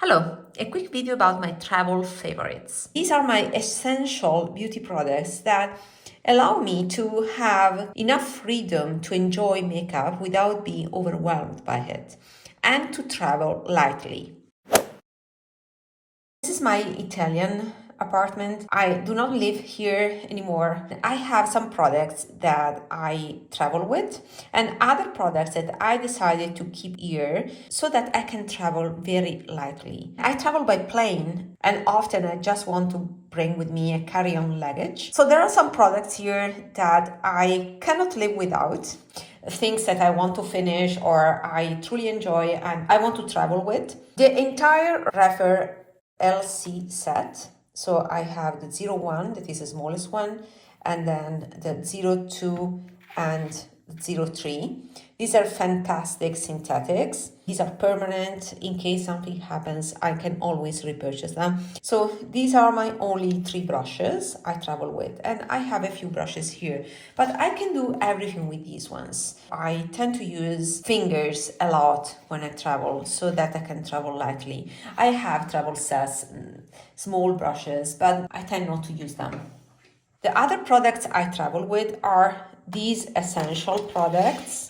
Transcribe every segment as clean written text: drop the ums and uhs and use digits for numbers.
Hello, a quick video about my travel favorites. These are my essential beauty products that allow me to have enough freedom to enjoy makeup without being overwhelmed by it and to travel lightly. This is my Italian apartment. I do not live here anymore. I have some products that I travel with and other products that I decided to keep here so that I can travel very lightly. I travel by plane and often I just want to bring with me a carry-on luggage. So there are some products here that I cannot live without, things that I want to finish or I truly enjoy and I want to travel with. The entire Refer LC set. So I have the 01, that is the smallest one, and then the 02 and 03. These are fantastic synthetics. These are permanent. In case something happens, I can always repurchase them. So these are my only 3 brushes I travel with. And I have a few brushes here, but I can do everything with these ones. I tend to use fingers a lot when I travel so that I can travel lightly. I have travel sets, small brushes, but I tend not to use them. The other products I travel with are these essential products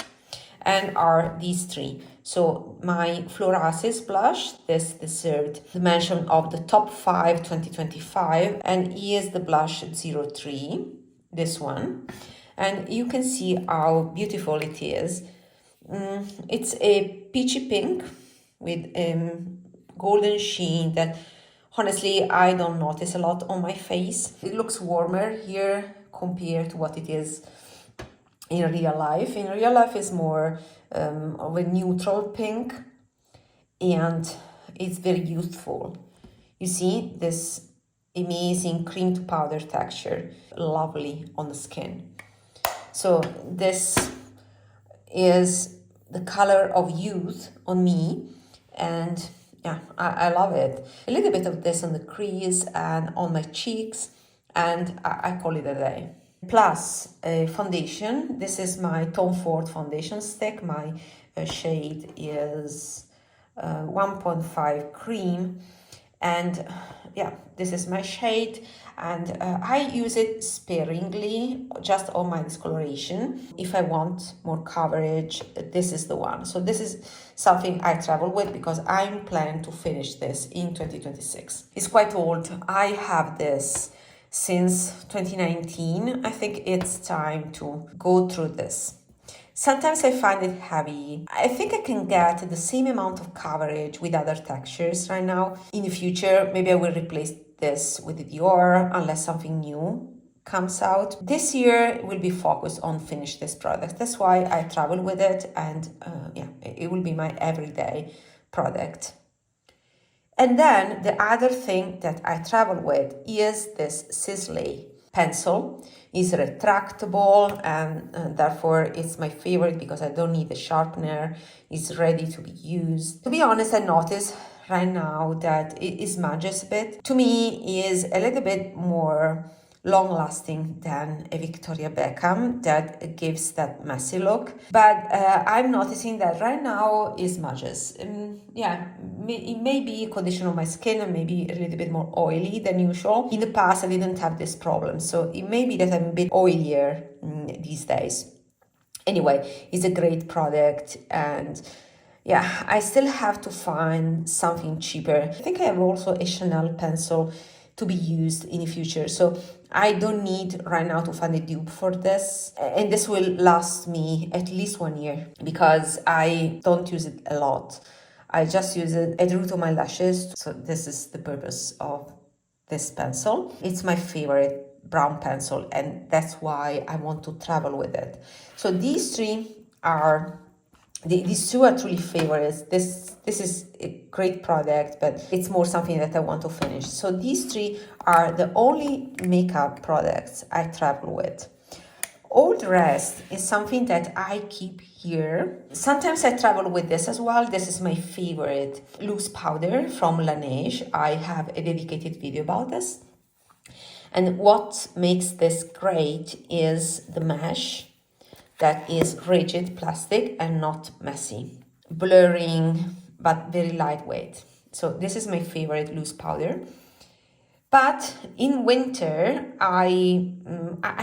and are these 3. So my Fluorasis blush, this deserved the mention of the top 5 2025, and is the blush 03, this one. And you can see how beautiful it is. It's a peachy pink with golden sheen that honestly I don't notice a lot on my face. It looks warmer here compared to what it is in real life. In real life it's more of a neutral pink and it's very youthful. You see this amazing cream to powder texture, lovely on the skin. So this is the color of youth on me, and yeah, I love it. A little bit of this on the crease and on my cheeks, and I call it a day. Plus a foundation. This is my Tom Ford foundation stick. My shade is 1.5 cream, and yeah, this is my shade, and I use it sparingly, just on my discoloration. If I want more coverage, this is the one. So this is something I travel with because I'm planning to finish this in 2026. It's quite old. I have this since 2019. I think it's time to go through this. Sometimes I find it heavy. I think I can get the same amount of coverage with other textures right now. In the future, maybe I will replace this with the Dior unless something new comes out. This year will be focused on finish this product. That's why I travel with it, and yeah, it will be my everyday product. And then the other thing that I travel with is this Sisley pencil. It's retractable and therefore it's my favorite because I don't need a sharpener. It's ready to be used. To be honest, I notice right now that it smudges a bit. To me, is a little bit more long-lasting than a Victoria Beckham that gives that messy look, but I'm noticing that right now it smudges. Yeah, it may be a condition of my skin and maybe a little bit more oily than usual. In the past I didn't have this problem, so it may be that I'm a bit oilier these days. Anyway, it's a great product, and yeah, I still have to find something cheaper. I think I have also a Chanel pencil to be used in the future, so I don't need right now to find a dupe for this, and this will last me at least 1 year because I don't use it a lot. I just use it at the root of my lashes, so this is the purpose of this pencil. It's my favorite brown pencil, and that's why I want to travel with it. So these 3 are these 2 are truly favorites. This is a great product, but it's more something that I want to finish. So these 3 are the only makeup products I travel with. All the rest is something that I keep here. Sometimes I travel with this as well. This is my favorite loose powder from Laneige. I have a dedicated video about this. And what makes this great is the mesh that is rigid plastic and not messy. Blurring, but very lightweight. So this is my favorite loose powder. But in winter, I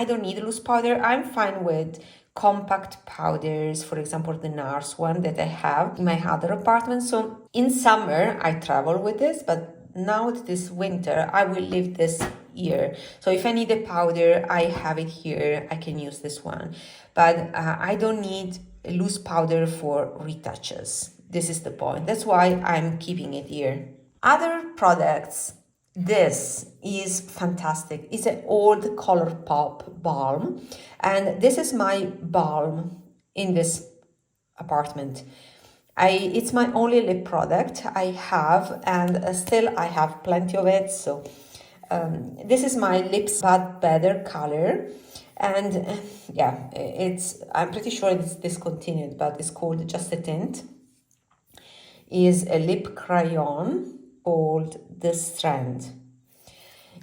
don't need loose powder. I'm fine with compact powders, for example, the NARS one that I have in my other apartment. So in summer, I travel with this, but now this winter, I will leave this here. So if I need a powder, I have it here. I can use this one. But I don't need a loose powder for retouches. This is the point. That's why I'm keeping it here. Other products. This is fantastic. It's an old ColourPop balm, and this is my balm in this apartment. It's my only lip product I have, and still I have plenty of it. So this is my lips but better color, and yeah, I'm pretty sure it's discontinued, but it's called Just a Tint. Is a lip crayon called The Strand.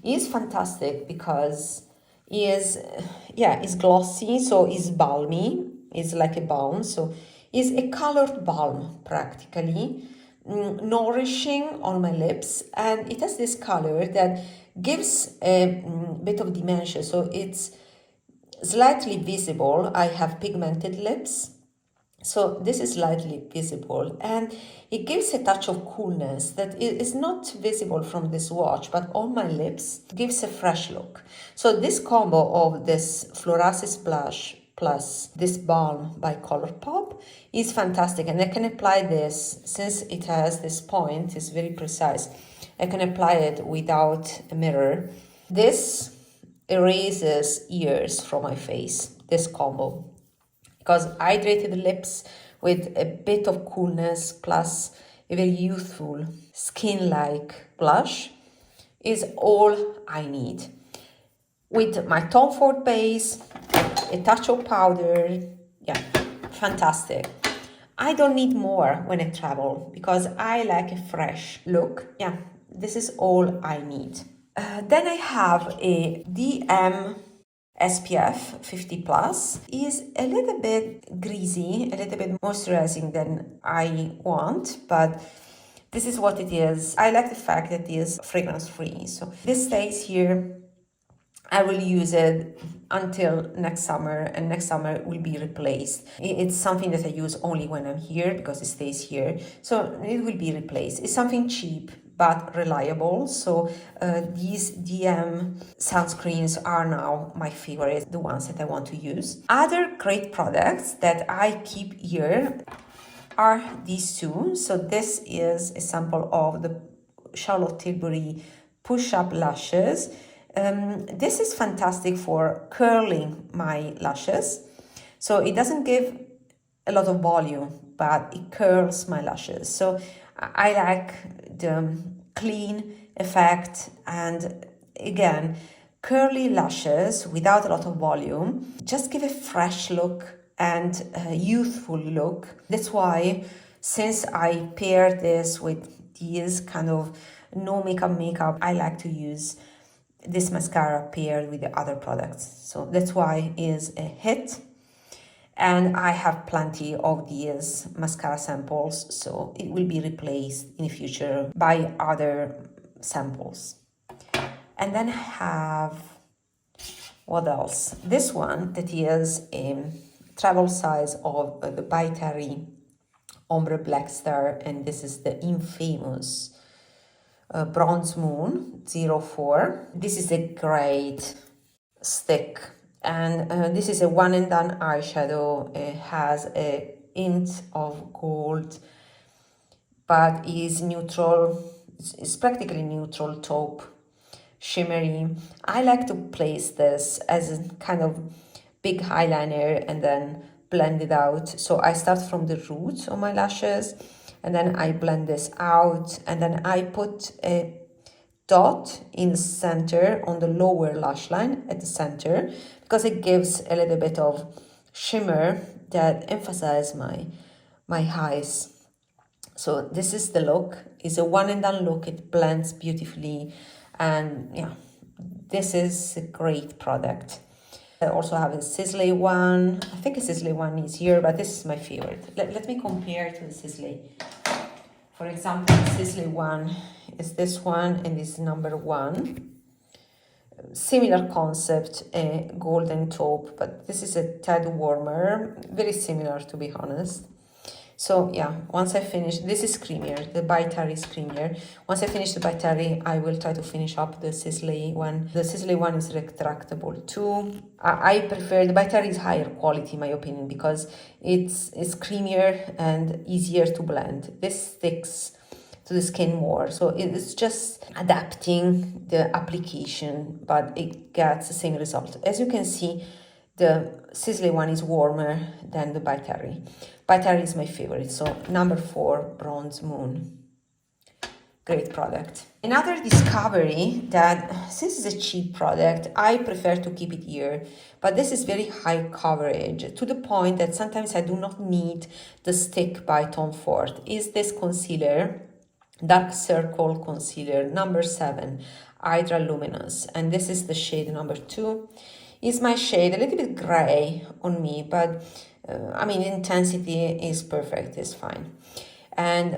Is fantastic because it's glossy, so it's balmy, it's like a balm, so it's a colored balm practically, nourishing on my lips, and it has this color that gives a bit of dimension, so it's slightly visible. I have pigmented lips, so this is slightly visible, and it gives a touch of coolness that is not visible from this swatch, but on my lips gives a fresh look. So this combo of this Florasis blush plus this balm by ColourPop is fantastic, and I can apply this, since it has this point, it's very precise. I can apply it without a mirror. This erases years from my face, this combo. Because hydrated lips with a bit of coolness plus a very youthful skin-like blush is all I need. With my Tom Ford base, a touch of powder, yeah, fantastic. I don't need more when I travel because I like a fresh look. Yeah, this is all I need. Then I have a DM SPF 50 plus. Is a little bit greasy, a little bit moisturizing than I want, but this is what it is. I like the fact that it is fragrance free. So this stays here. I will use it until next summer, and next summer will be replaced. It's something that I use only when I'm here because it stays here. So it will be replaced. It's something cheap but reliable. So these DM sunscreens are now my favorite, the ones that I want to use. Other great products that I keep here are these two. So this is a sample of the Charlotte Tilbury push-up lashes. This is fantastic for curling my lashes. So it doesn't give a lot of volume, but it curls my lashes. So I like the clean effect, and again, curly lashes without a lot of volume just give a fresh look and a youthful look. That's why, since I pair this with these kind of no makeup, I like to use this mascara paired with the other products. So that's why it is a hit. And I have plenty of these mascara samples, so it will be replaced in the future by other samples. And then I have, what else? This one that is a travel size of the By Terry Ombre Blackstar, and this is the infamous Bronze Moon 04. This is a great stick. And this is a one and done eyeshadow. It has a hint of gold, but is neutral. It's practically neutral taupe, shimmery. I like to place this as a kind of big eyeliner and then blend it out. So I start from the roots of my lashes, and then I blend this out, and then I put a dot in the center on the lower lash line at the center, because it gives a little bit of shimmer that emphasizes my eyes. So this is the look. It's a one and done look. It blends beautifully, and yeah, this is a great product. I also have a Sisley one. I think a Sisley one is here, but this is my favorite. Let me compare to the Sisley. For example, Sisley one is this one, and this is number 1. Similar concept, a golden taupe, but this is a tad warmer, very similar to be honest. So yeah, once I finish, this is creamier, the Phyto-Eye is creamier. Once I finish the Phyto-Eye, I will try to finish up the Sisley one. The Sisley one is retractable too. I prefer, the Phyto-Eye is higher quality in my opinion because it's creamier and easier to blend. This sticks to the skin more, so it's just adapting the application, but it gets the same result. As you can see, the Sisley one is warmer than the Phyto-Eye. Phyto-Eye is my favorite, so number 4, Bronze Moon. Great product. Another discovery that, since it's a cheap product, I prefer to keep it here, but this is very high coverage to the point that sometimes I do not need the stick by Tom Ford. Is this concealer, Dark Circle Concealer, number 7, Hydra Luminous, and this is the shade number 2. Is my shade a little bit gray on me, but I mean, intensity is perfect, is fine. And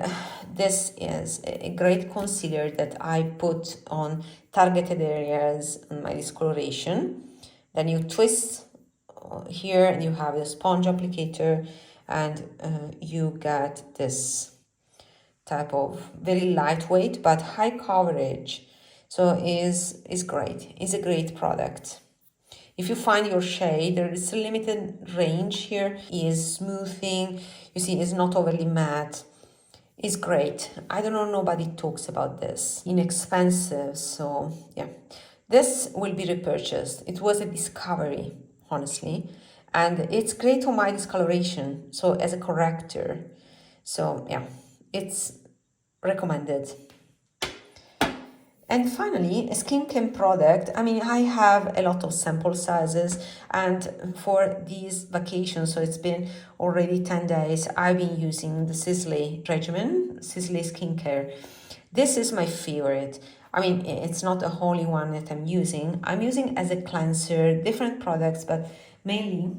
this is a great concealer that I put on targeted areas on my discoloration. Then you twist here and you have the sponge applicator, and you get this type of very lightweight but high coverage. So is great. It's a great product. If you find your shade, there is a limited range here. Is smoothing, you see, it's not overly matte. It's great. I don't know, nobody talks about this. Inexpensive, so yeah. This will be repurchased. It was a discovery, honestly. And it's great on my discoloration, so as a corrector. So yeah, it's recommended. And finally, a skincare product. I mean, I have a lot of sample sizes, and for these vacations, so it's been already 10 days, I've been using the Sisley regimen, Sisley Skincare. This is my favorite. I mean, it's not the only one that I'm using. I'm using as a cleanser, different products, but mainly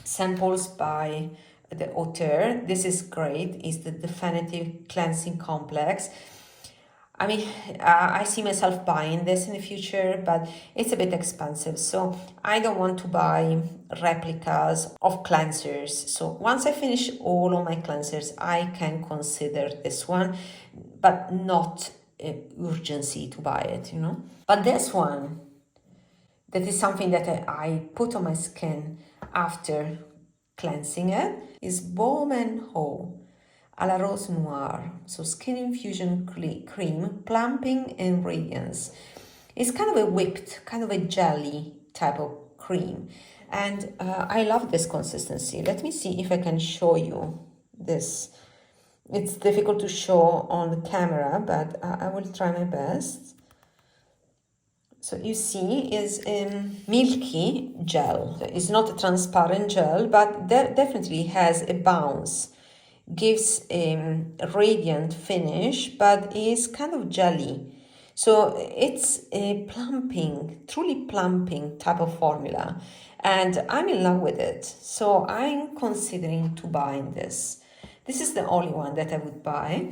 samples by the author. This is great. It's the Definitive Cleansing Complex. I mean, I see myself buying this in the future, but it's a bit expensive. So I don't want to buy replicas of cleansers. So once I finish all of my cleansers, I can consider this one, but not urgency to buy it, you know. But this one, that is something that I put on my skin after cleansing it, is Baume and Eau à la Rose Noire, so Skin Infusion Cream, Plumping and Radiance. It's kind of a whipped, kind of a jelly type of cream, and I love this consistency. Let me see if I can show you this. It's difficult to show on the camera, but I will try my best. So you see, is milky gel. It's not a transparent gel, but definitely has a bounce. Gives a radiant finish, but is kind of jelly. So it's a plumping, truly plumping type of formula, and I'm in love with it. So I'm considering to buying this. This is the only one that I would buy,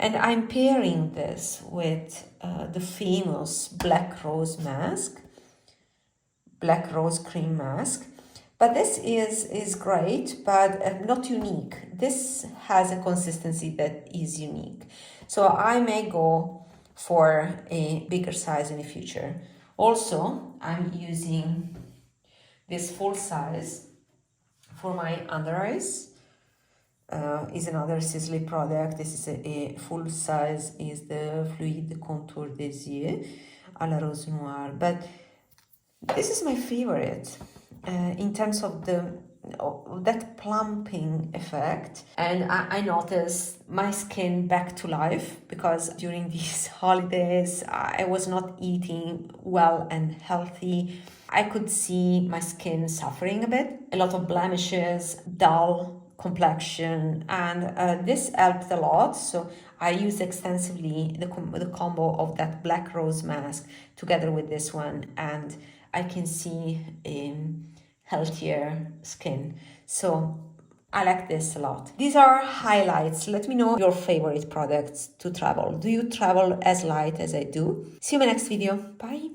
and I'm pairing this with the famous Black Rose mask, Black Rose Cream Mask. But this is great, but not unique. This has a consistency that is unique. So I may go for a bigger size in the future. Also, I'm using this full size for my under eyes. Is another Sisley product. This is a full size, is the Fluide Contour des Yeux à la Rose Noire. But this is my favorite. In terms of that plumping effect, and I noticed my skin back to life, because during these holidays I was not eating well and healthy. I could see my skin suffering a bit, a lot of blemishes, dull complexion, and this helped a lot. So I used extensively the combo of that Black Rose mask together with this one, and I can see healthier skin. So I like this a lot. These are highlights. Let me know your favorite products to travel. Do you travel as light as I do? See you in my next video. Bye.